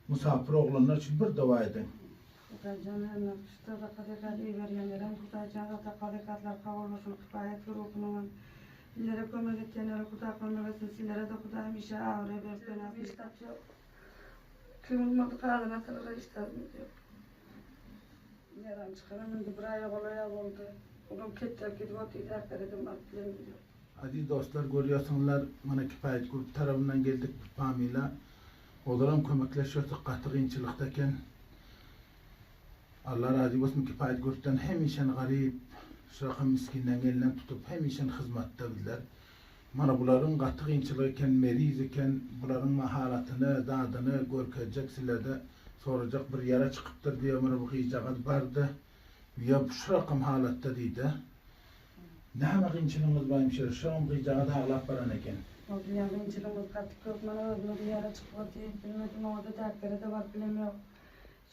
musafir oğlanlar için bir dua edin. Kutaycan hemen işte da kadekat iyi veriyenlerin Kutaycan da kadekatlar kavurmasın kifayet grubu'nun illere kömek etkenlere Kutay kömek etsin sizlere de Kutay'ım işe ağır versin az iştat yok. Kim olmadı kadına tırıra iştat yok. Yaran çıkaramın da buraya kolaya oldu. Oğlum ketler gidiyor idraklar edim atlayın diyor. Hadi dostlar görüyorsunlar mana kifayet grup tarafından geldik pamıyla. Oğlan kömekleşiyorsa katı kıyınçılıktayken Allah razı olsun kifayet gruptan hem işen garip şaka miskinden elinden tutup hem işen hizmette bildiler. Mana buların katı kıyınçılığı iken, meriz iken buların maharatını, dadını görkecek sizlerde soracak bir yere çıkıptır diye mana bu kıyıcağız vardı. Ya şu rakam halatta deydi. Ne hemen kıyınçılığımız var hemşire, şu an kıyıcağız ağlap varan eken. O dünya kıyınçılığımız katı kökmanı ödünü bir yere çıkıyor diye bilmedim orada dertleri de var bilemiyor.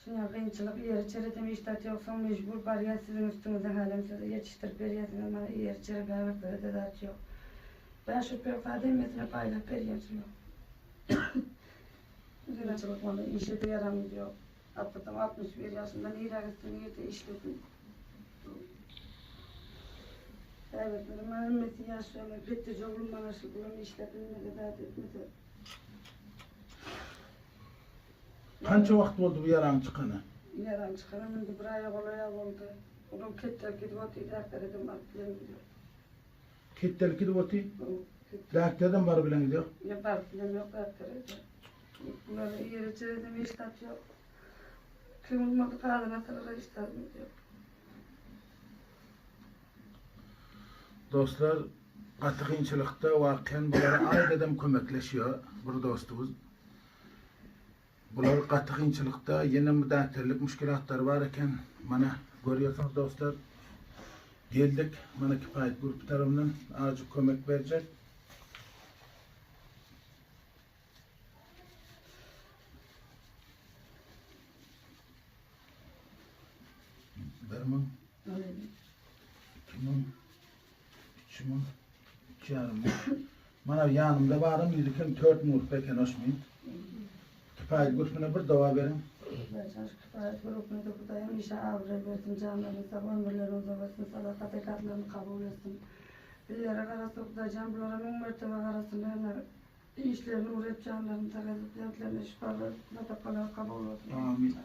Şuna kıyınçılık yer içeri iştat yoksa mecbur bariyer sizin üstünüze halem size yetiştirip veriyorsunuz ama yer içeri gayretleri de dert yok. Ben şu peyfade emniyetine paylaşıp veriyorsun yok. Üzerine çalışmalı, işe de yaramıyor. Atladım 61 yaşından ilerlesin, yedi işledim. Evet, benim emmeti yaşıyorum, bitti oğlum bana şu bunu işledim, ne kadar etmedi. Kança vakit oldu bu yaran çıkanı? Yaran çıkanı, şimdi buraya kolaya oldu. Oğlum ketler gidiyor, idraklar edim, atlayın gidiyor. Kettel gidip otu? Dağıtlardan var bilen gidiyor. Yapar, bilem yok, idraklar edim. Bunları yer içerisinde iştat yok. Kim olmadı kadına tırıra iştat yok. Dostlar, katı kıyınçılıkta vakiyen bunlara aileden kömekleşiyor bir dostumuz. Bunlar katı kıyınçılıkta yine müdahalelik müşkilatları var iken bana görüyorsunuz dostlar. Geldik, bana kifayet grubu tarafından azıcık kömek verecek. Vermem. Öyle. 2000, 3000, 2,5. Bana yanımda varım, yürürken 4 mur peken hoşmayın. Kifayet grubuna bir dua verin. Ben kifayet grubuna da Kutay'ım işe ağır versin, canlarınıza, ömürlerinize versin, sadakat ekatlarını kabul etsin. Billere karası Kutay'cağım, bunların mertebe karasını hemen işlerini uğrayıp canlarını terezitlerine şifalar, sadakalar kabul etsin. Amin.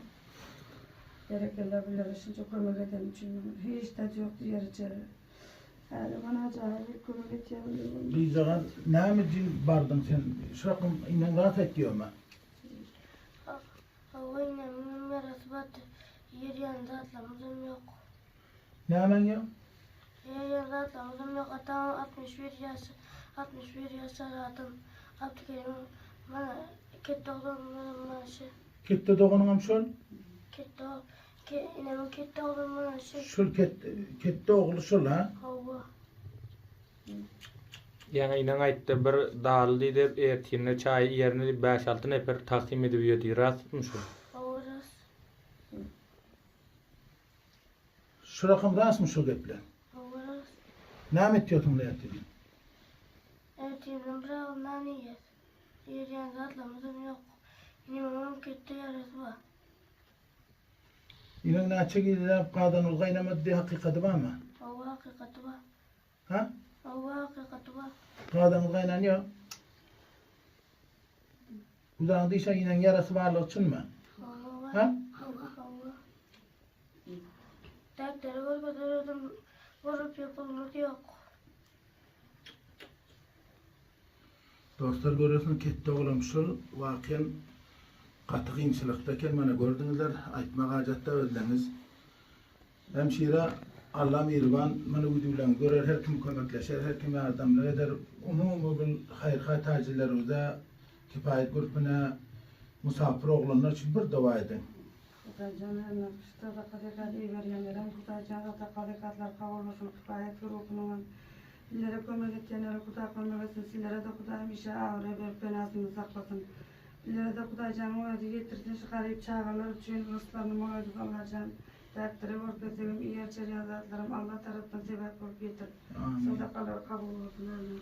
Gerekirler billere için çok kömek eden için hiç de yok yer içeri. Yani bana acayip bir kömek edeceğim. Bir zaman ne mi cin bardın sen? Şu rakım inan rahat ediyor mu? Oyna merası battı. Yer yanında atlamızım yok. Ne hemen ya? Yer yanında atlamızım yok. Atam 61 yaş rahatım. Abdülkerim bana kette oğlum bana şey. Kette doğunun şol? Kette o. İnanın kette oğlum bana şey. Şol kette oğlu şol ha? Hava. Yani inan ayette bir dağlı deyip ertine çay yerini 5-6 nefer takdim edip yedi. Rast mı şu? Havaras. Şu rakım rast mı şu gepler? Havaras. Ne mi etiyordun ne etiyordun? Evet yerim bravo naniyet. Yer yanında atlamızım yok. İnanın kette yarası var. İnan ne çekildiler kadın ol kaynamadı diye hakikati var mı? Hava hakikati var. Ha? Hava hakikati var. Kadın ol kaynanıyor. Uzağında işe inen yarası varlığı için mi? Hava var. Ha? Hava. Dertleri görmeden vurup yapılmak yok. Dostlar görüyorsunuz kette oğlum şol vakiyen katı kıyınçılıktayken bana gördünüzler, aytmak hacatta öldünüz. Hemşire Allah mirvan, bana videolarını görer, her kim kömekleşer, her kim yardımlar eder. Umumu bil hayır tacirlerimize, kifayet grubuna, musafir oğlanlar için bir dua edin. Kutaycan hemen işte da kadekat iyi veriyenlerin Kutaycan da kadekatlar kavurmasın kifayet grubunun illere kömek etkenlere Kutay kömek etsin, sizlere de Kutay'ım işe ağır verip benasını saklasın. İllere de Kutaycan muayede getirsin, çıkarıp çağırlar için rızlarını muayede kalacağım. Dertleri orkestim, iyi içeri yazarlarım Allah tarafından sebep olup getir. Amin. Sadakalar kabul olsun.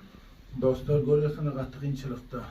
Dostlar görüyorsunuz katı kıyınçılıkta.